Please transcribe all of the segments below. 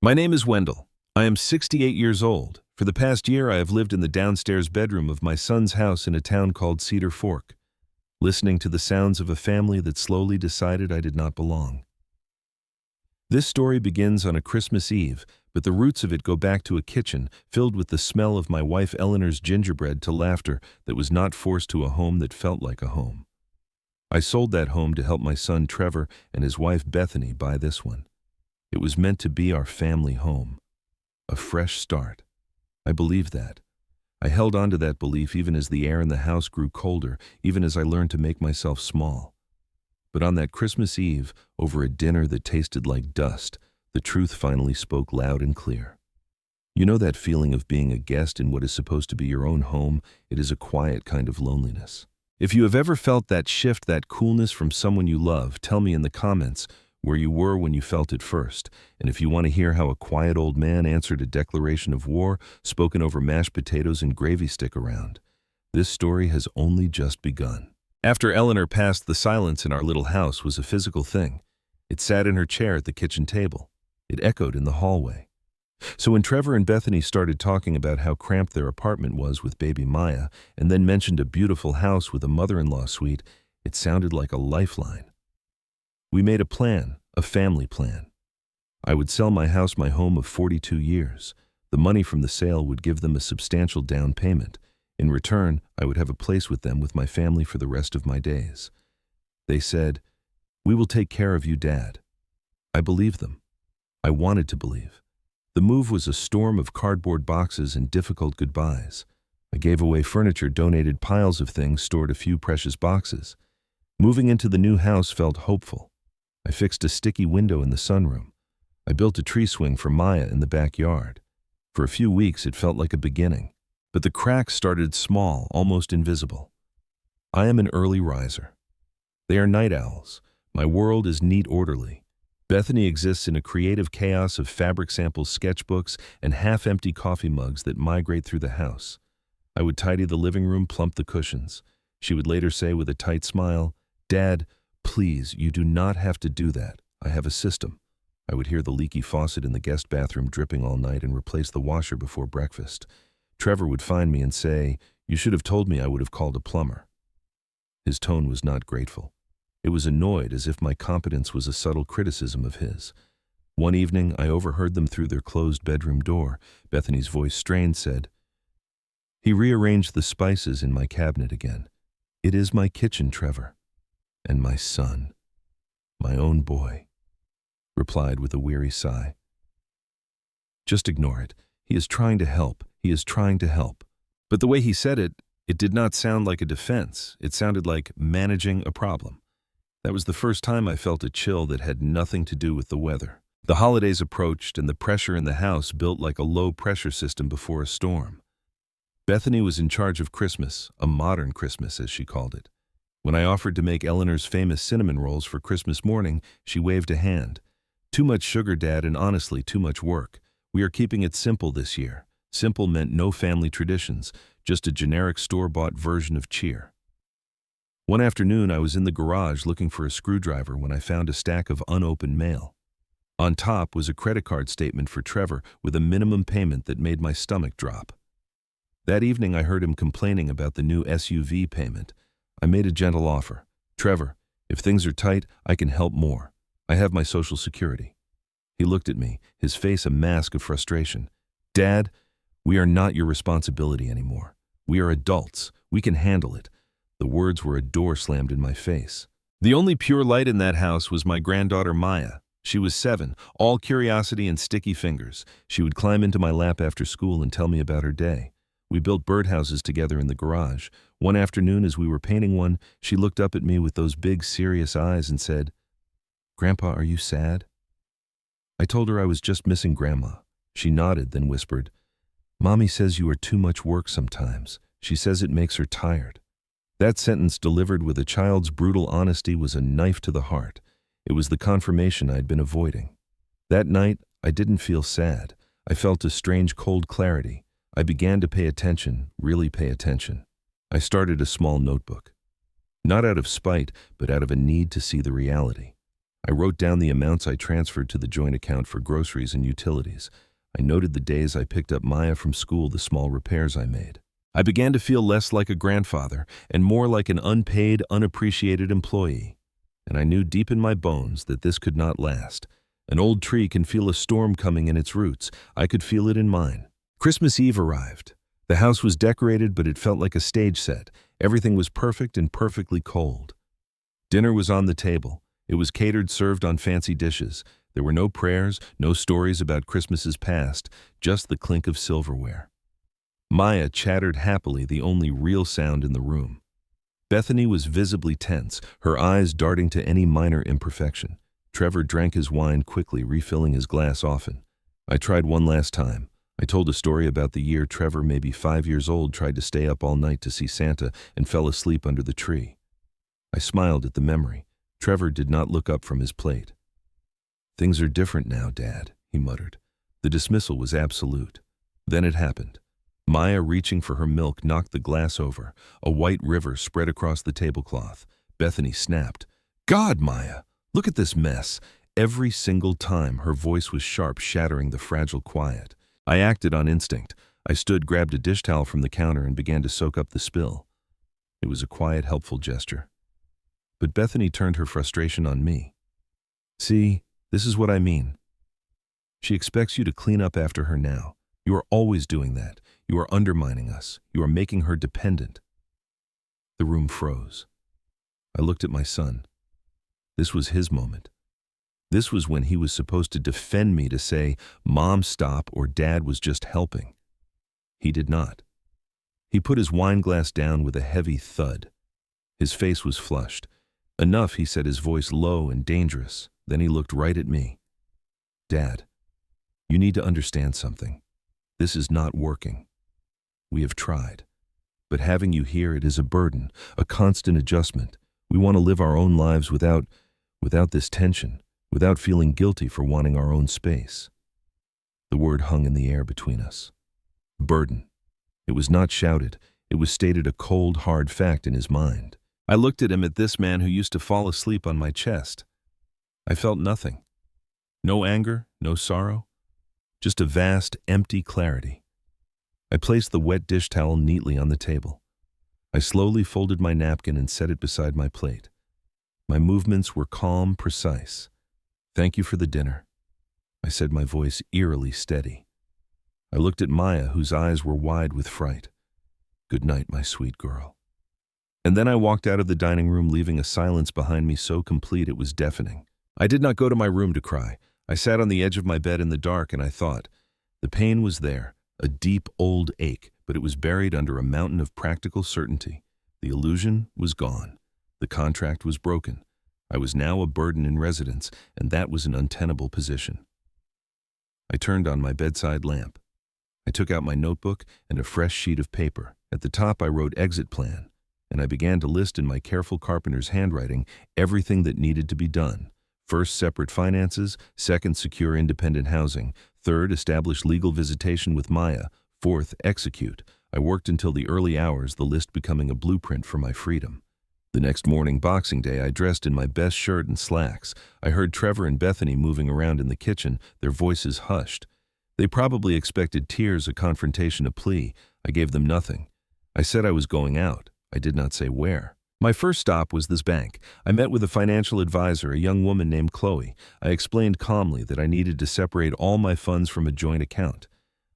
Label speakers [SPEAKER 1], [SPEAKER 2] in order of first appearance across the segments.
[SPEAKER 1] My name is Wendell. I am 68 years old. For the past year, I have lived in the downstairs bedroom of my son's house in a town called Cedar Fork, listening to the sounds of a family that slowly decided I did not belong. This story begins on a Christmas Eve, but the roots of it go back to a kitchen filled with the smell of my wife Eleanor's gingerbread to laughter that was not forced to a home that felt like a home. I sold that home to help my son Trevor and his wife Bethany buy this one. It was meant to be our family home. A fresh start. I believed that. I held on to that belief even as the air in the house grew colder, even as I learned to make myself small. But on that Christmas Eve, over a dinner that tasted like dust, the truth finally spoke loud and clear. You know that feeling of being a guest in what is supposed to be your own home? It is a quiet kind of loneliness. If you have ever felt that shift, that coolness from someone you love, tell me in the comments where you were when you felt it first. And if you want to hear how a quiet old man answered a declaration of war spoken over mashed potatoes and gravy, stick around. This story has only just begun. After Eleanor passed, the silence in our little house was a physical thing. It sat in her chair at the kitchen table. It echoed in the hallway. So when Trevor and Bethany started talking about how cramped their apartment was with baby Maya, and then mentioned a beautiful house with a mother-in-law suite, it sounded like a lifeline. We made a plan, a family plan. I would sell my house, my home of 42 years. The money from the sale would give them a substantial down payment. In return, I would have a place with them with my family for the rest of my days. They said, "We will take care of you, Dad." I believed them. I wanted to believe. The move was a storm of cardboard boxes and difficult goodbyes. I gave away furniture, donated piles of things, stored a few precious boxes. Moving into the new house felt hopeful. I fixed a sticky window in the sunroom. I built a tree swing for Maya in the backyard. For a few weeks, it felt like a beginning. But the cracks started small, almost invisible. I am an early riser. They are night owls. My world is neat, orderly. Bethany exists in a creative chaos of fabric samples, sketchbooks, and half-empty coffee mugs that migrate through the house. I would tidy the living room, plump the cushions. She would later say with a tight smile, "Dad, please, you do not have to do that. I have a system." I would hear the leaky faucet in the guest bathroom dripping all night and replace the washer before breakfast. Trevor would find me and say, "You should have told me, I would have called a plumber." His tone was not grateful. It was annoyed, as if my competence was a subtle criticism of his. One evening, I overheard them through their closed bedroom door. Bethany's voice, strained, said, "He rearranged the spices in my cabinet again. It is my kitchen, Trevor. And my son, my own boy," replied with a weary sigh. "Just ignore it. He is trying to help. He is trying to help." But the way he said it, it did not sound like a defense. It sounded like managing a problem. That was the first time I felt a chill that had nothing to do with the weather. The holidays approached, and the pressure in the house built like a low-pressure system before a storm. Bethany was in charge of Christmas, a modern Christmas, as she called it. When I offered to make Eleanor's famous cinnamon rolls for Christmas morning, she waved a hand. "Too much sugar, Dad, and honestly, too much work. We are keeping it simple this year." Simple meant no family traditions, just a generic store-bought version of cheer. One afternoon, I was in the garage looking for a screwdriver when I found a stack of unopened mail. On top was a credit card statement for Trevor with a minimum payment that made my stomach drop. That evening, I heard him complaining about the new SUV payment. I made a gentle offer. "Trevor, if things are tight, I can help more. I have my Social Security." He looked at me, his face a mask of frustration. "Dad, we are not your responsibility anymore. We are adults. We can handle it." The words were a door slammed in my face. The only pure light in that house was my granddaughter Maya. She was 7, all curiosity and sticky fingers. She would climb into my lap after school and tell me about her day. We built birdhouses together in the garage. One afternoon, as we were painting one, she looked up at me with those big, serious eyes and said, "Grandpa, are you sad?" I told her I was just missing Grandma. She nodded, then whispered, "Mommy says you are too much work sometimes. She says it makes her tired." That sentence, delivered with a child's brutal honesty, was a knife to the heart. It was the confirmation I'd been avoiding. That night, I didn't feel sad. I felt a strange, cold clarity. I began to pay attention, really pay attention. I started a small notebook. Not out of spite, but out of a need to see the reality. I wrote down the amounts I transferred to the joint account for groceries and utilities. I noted the days I picked up Maya from school, the small repairs I made. I began to feel less like a grandfather and more like an unpaid, unappreciated employee. And I knew deep in my bones that this could not last. An old tree can feel a storm coming in its roots. I could feel it in mine. Christmas Eve arrived. The house was decorated, but it felt like a stage set. Everything was perfect and perfectly cold. Dinner was on the table. It was catered, served on fancy dishes. There were no prayers, no stories about Christmases past, just the clink of silverware. Maya chattered happily, the only real sound in the room. Bethany was visibly tense, her eyes darting to any minor imperfection. Trevor drank his wine quickly, refilling his glass often. I tried one last time. I told a story about the year Trevor, maybe 5 years old, tried to stay up all night to see Santa and fell asleep under the tree. I smiled at the memory. Trevor did not look up from his plate. "Things are different now, Dad," he muttered. The dismissal was absolute. Then it happened. Maya, reaching for her milk, knocked the glass over. A white river spread across the tablecloth. Bethany snapped. "God, Maya, look at this mess." Every single time her voice was sharp, shattering the fragile quiet. I acted on instinct. I stood, grabbed a dish towel from the counter, and began to soak up the spill. It was a quiet, helpful gesture. But Bethany turned her frustration on me. "See, this is what I mean. She expects you to clean up after her now. You are always doing that. You are undermining us. You are making her dependent." The room froze. I looked at my son. This was his moment. This was when he was supposed to defend me, to say, "Mom, stop," or "Dad was just helping." He did not. He put his wine glass down with a heavy thud. His face was flushed. "Enough," he said, his voice low and dangerous. Then he looked right at me. "Dad, you need to understand something. This is not working. We have tried. But having you here, it is a burden, a constant adjustment. We want to live our own lives without this tension, without feeling guilty for wanting our own space." The word hung in the air between us. Burden. It was not shouted. It was stated, a cold, hard fact in his mind. I looked at him, at this man who used to fall asleep on my chest. I felt nothing. No anger, no sorrow. Just a vast, empty clarity. I placed the wet dish towel neatly on the table. I slowly folded my napkin and set it beside my plate. My movements were calm, precise. "Thank you for the dinner," I said, my voice eerily steady. I looked at Maya, whose eyes were wide with fright. "Good night, my sweet girl." And then I walked out of the dining room, leaving a silence behind me so complete it was deafening. I did not go to my room to cry. I sat on the edge of my bed in the dark, and I thought. The pain was there, a deep, old ache, but it was buried under a mountain of practical certainty. The illusion was gone. The contract was broken. I was now a burden in residence, and that was an untenable position. I turned on my bedside lamp. I took out my notebook and a fresh sheet of paper. At the top I wrote "exit plan," and I began to list in my careful carpenter's handwriting everything that needed to be done. First, separate finances. Second, secure independent housing. Third, establish legal visitation with Maya. Fourth, execute. I worked until the early hours, the list becoming a blueprint for my freedom. The next morning, Boxing Day, I dressed in my best shirt and slacks. I heard Trevor and Bethany moving around in the kitchen, their voices hushed. They probably expected tears, a confrontation, a plea. I gave them nothing. I said I was going out. I did not say where. My first stop was this bank. I met with a financial advisor, a young woman named Chloe. I explained calmly that I needed to separate all my funds from a joint account.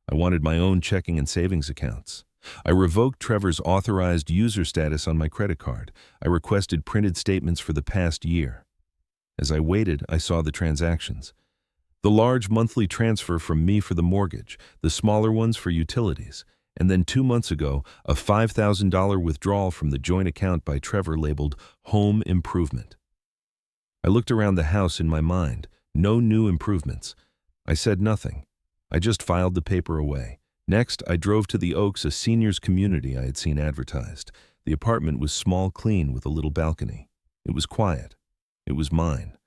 [SPEAKER 1] I wanted my own checking and savings accounts. I revoked Trevor's authorized user status on my credit card. I requested printed statements for the past year. As I waited, I saw the transactions. The large monthly transfer from me for the mortgage, the smaller ones for utilities, and then 2 months ago, a $5,000 withdrawal from the joint account by Trevor labeled Home Improvement. I looked around the house in my mind. No new improvements. I said nothing. I just filed the paper away. Next, I drove to the Oaks, a seniors community I had seen advertised. The apartment was small, clean, with a little balcony. It was quiet. It was mine.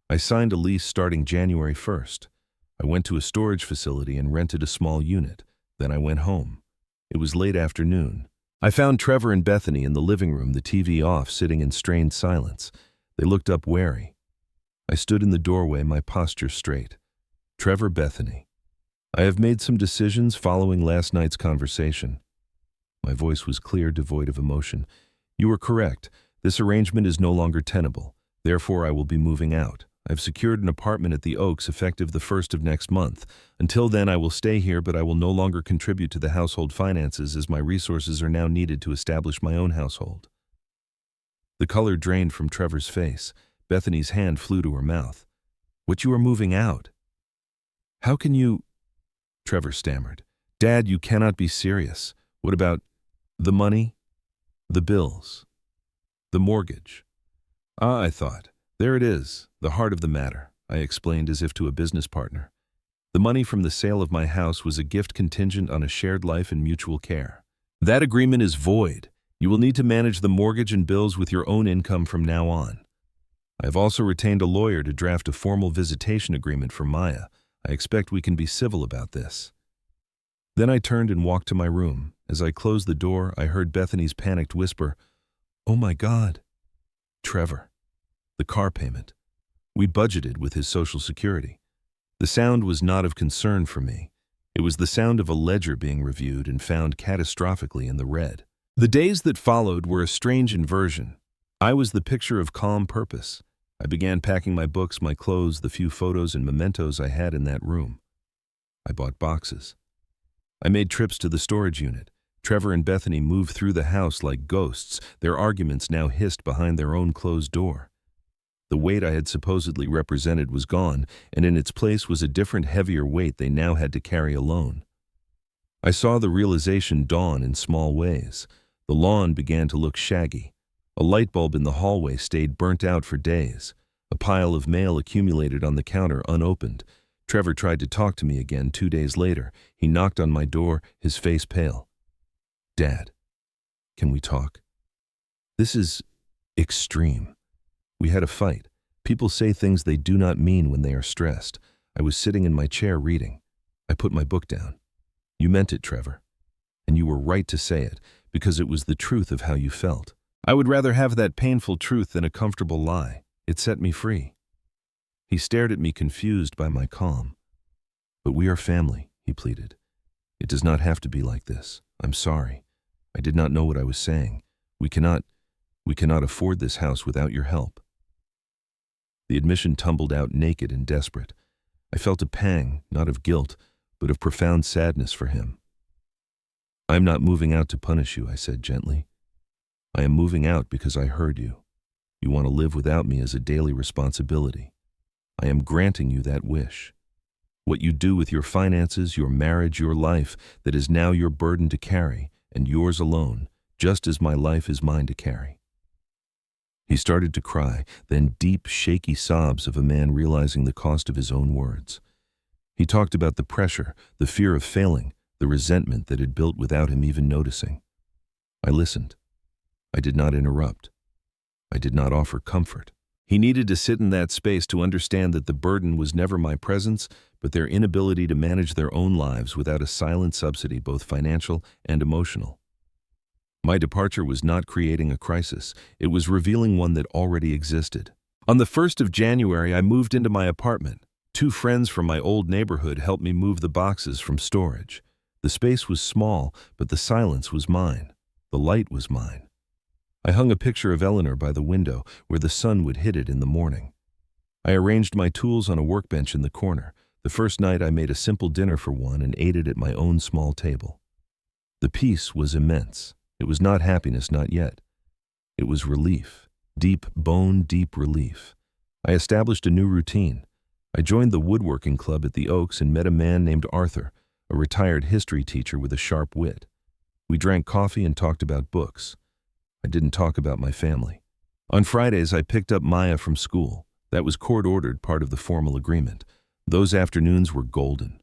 [SPEAKER 1] I signed a lease starting January 1st. I went to a storage facility and rented a small unit. Then I went home. It was late afternoon. I found Trevor and Bethany in the living room, the TV off, sitting in strained silence. They looked up wary. I stood in the doorway, my posture straight. Trevor, Bethany. I have made some decisions following last night's conversation. My voice was clear, devoid of emotion. You were correct. This arrangement is no longer tenable. Therefore, I will be moving out. I've secured an apartment at the Oaks effective the 1st of next month. Until then, I will stay here, but I will no longer contribute to the household finances as my resources are now needed to establish my own household. The color drained from Trevor's face. Bethany's hand flew to her mouth. What, you are moving out? How can you? Trevor stammered. Dad, you cannot be serious. What about the money? The bills? The mortgage? Ah, I thought. There it is, the heart of the matter, I explained as if to a business partner. The money from the sale of my house was a gift contingent on a shared life and mutual care. That agreement is void. You will need to manage the mortgage and bills with your own income from now on. I have also retained a lawyer to draft a formal visitation agreement for Maya. I expect we can be civil about this. Then I turned and walked to my room. As I closed the door, I heard Bethany's panicked whisper, "Oh my God." Trevor. The car payment. We budgeted with his Social Security. The sound was not of concern for me. It was the sound of a ledger being reviewed and found catastrophically in the red. The days that followed were a strange inversion. I was the picture of calm purpose. I began packing my books, my clothes, the few photos and mementos I had in that room. I bought boxes. I made trips to the storage unit. Trevor and Bethany moved through the house like ghosts, their arguments now hissed behind their own closed door. The weight I had supposedly represented was gone, and in its place was a different, heavier weight they now had to carry alone. I saw the realization dawn in small ways. The lawn began to look shaggy. A light bulb in the hallway stayed burnt out for days. A pile of mail accumulated on the counter unopened. Trevor tried to talk to me again 2 days later. He knocked on my door, his face pale. Dad, can we talk? This is extreme. We had a fight. People say things they do not mean when they are stressed. I was sitting in my chair reading. I put my book down. You meant it, Trevor. And you were right to say it, because it was the truth of how you felt. I would rather have that painful truth than a comfortable lie. It set me free. He stared at me, confused by my calm. But we are family, he pleaded. It does not have to be like this. I'm sorry. I did not know what I was saying. We cannot afford this house without your help. The admission tumbled out naked and desperate. I felt a pang, not of guilt, but of profound sadness for him. I am not moving out to punish you, I said gently. I am moving out because I heard you. You want to live without me as a daily responsibility. I am granting you that wish. What you do with your finances, your marriage, your life, that is now your burden to carry, and yours alone, just as my life is mine to carry. He started to cry, then deep, shaky sobs of a man realizing the cost of his own words. He talked about the pressure, the fear of failing, the resentment that had built without him even noticing. I listened. I did not interrupt. I did not offer comfort. He needed to sit in that space to understand that the burden was never my presence, but their inability to manage their own lives without a silent subsidy, both financial and emotional. My departure was not creating a crisis. It was revealing one that already existed. On the 1st of January, I moved into my apartment. 2 friends from my old neighborhood helped me move the boxes from storage. The space was small, but the silence was mine. The light was mine. I hung a picture of Eleanor by the window where the sun would hit it in the morning. I arranged my tools on a workbench in the corner. The first night I made a simple dinner for one and ate it at my own small table. The peace was immense. It was not happiness, not yet. It was relief, deep, bone-deep relief. I established a new routine. I joined the woodworking club at the Oaks and met a man named Arthur, a retired history teacher with a sharp wit. We drank coffee and talked about books. I didn't talk about my family. On Fridays, I picked up Maya from school. That was court-ordered, part of the formal agreement. Those afternoons were golden.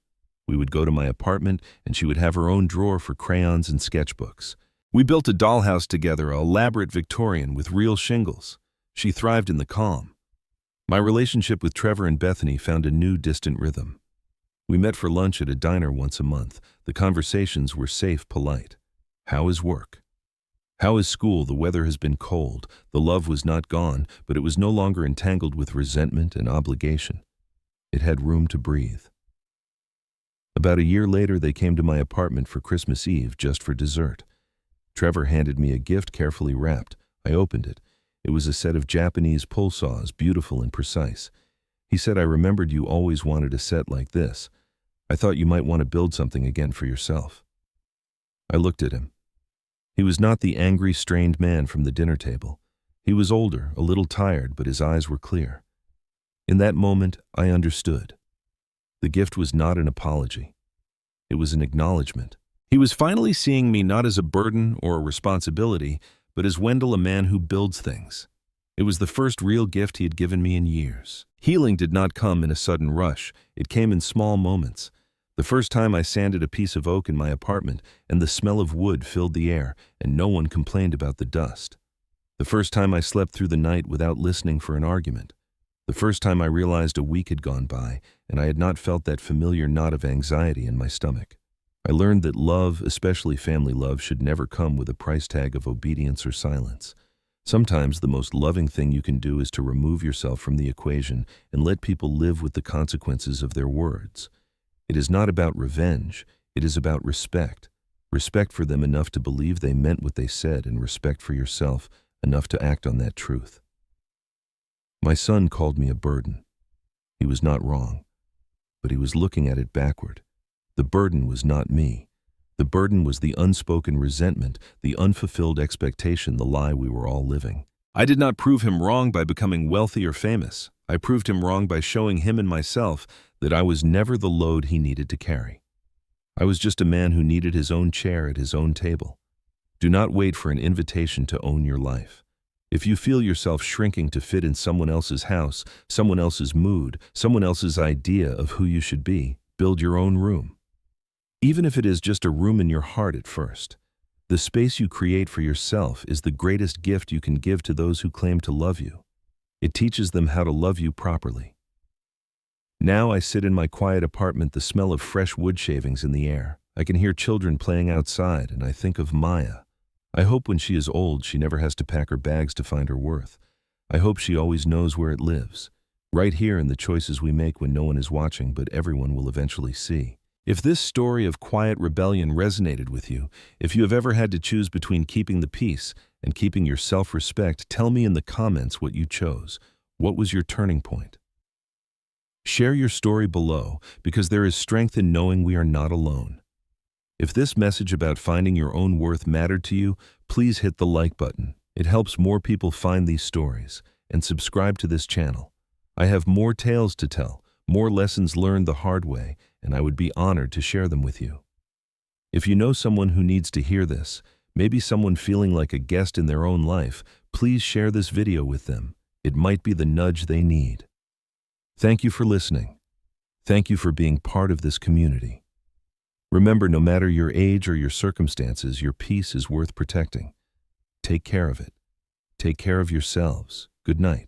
[SPEAKER 1] We would go to my apartment, and she would have her own drawer for crayons and sketchbooks. We built a dollhouse together, an elaborate Victorian with real shingles. She thrived in the calm. My relationship with Trevor and Bethany found a new, distant rhythm. We met for lunch at a diner once a month. The conversations were safe, polite. How is work? How is school? The weather has been cold. The love was not gone, but it was no longer entangled with resentment and obligation. It had room to breathe. About a year later, they came to my apartment for Christmas Eve just for dessert. Trevor handed me a gift carefully wrapped. I opened it. It was a set of Japanese pull saws, beautiful and precise. He said, "I remembered you always wanted a set like this. I thought you might want to build something again for yourself." I looked at him. He was not the angry, strained man from the dinner table. He was older, a little tired, but his eyes were clear. In that moment, I understood. The gift was not an apology. It was an acknowledgement. He was finally seeing me not as a burden or a responsibility, but as Wendell, a man who builds things. It was the first real gift he had given me in years. Healing did not come in a sudden rush. It came in small moments. The first time I sanded a piece of oak in my apartment, and the smell of wood filled the air, and no one complained about the dust. The first time I slept through the night without listening for an argument. The first time I realized a week had gone by, and I had not felt that familiar knot of anxiety in my stomach. I learned that love, especially family love, should never come with a price tag of obedience or silence. Sometimes the most loving thing you can do is to remove yourself from the equation and let people live with the consequences of their words. It is not about revenge, it is about respect. Respect for them enough to believe they meant what they said, and respect for yourself enough to act on that truth. My son called me a burden. He was not wrong, but he was looking at it backward. The burden was not me. The burden was the unspoken resentment, the unfulfilled expectation, the lie we were all living. I did not prove him wrong by becoming wealthy or famous. I proved him wrong by showing him and myself that I was never the load he needed to carry. I was just a man who needed his own chair at his own table. Do not wait for an invitation to own your life. If you feel yourself shrinking to fit in someone else's house, someone else's mood, someone else's idea of who you should be, build your own room. Even if it is just a room in your heart at first. The space you create for yourself is the greatest gift you can give to those who claim to love you. It teaches them how to love you properly. Now I sit in my quiet apartment, the smell of fresh wood shavings in the air. I can hear children playing outside, and I think of Maya. I hope when she is old, she never has to pack her bags to find her worth. I hope she always knows where it lives. Right here in the choices we make when no one is watching, but everyone will eventually see. If this story of quiet rebellion resonated with you, if you have ever had to choose between keeping the peace and keeping your self-respect, tell me in the comments what you chose. What was your turning point? Share your story below, because there is strength in knowing we are not alone. If this message about finding your own worth mattered to you, please hit the like button. It helps more people find these stories. And subscribe to this channel. I have more tales to tell, more lessons learned the hard way, and I would be honored to share them with you. If you know someone who needs to hear this, maybe someone feeling like a guest in their own life, please share this video with them. It might be the nudge they need. Thank you for listening. Thank you for being part of this community. Remember, no matter your age or your circumstances, your peace is worth protecting. Take care of it. Take care of yourselves. Good night.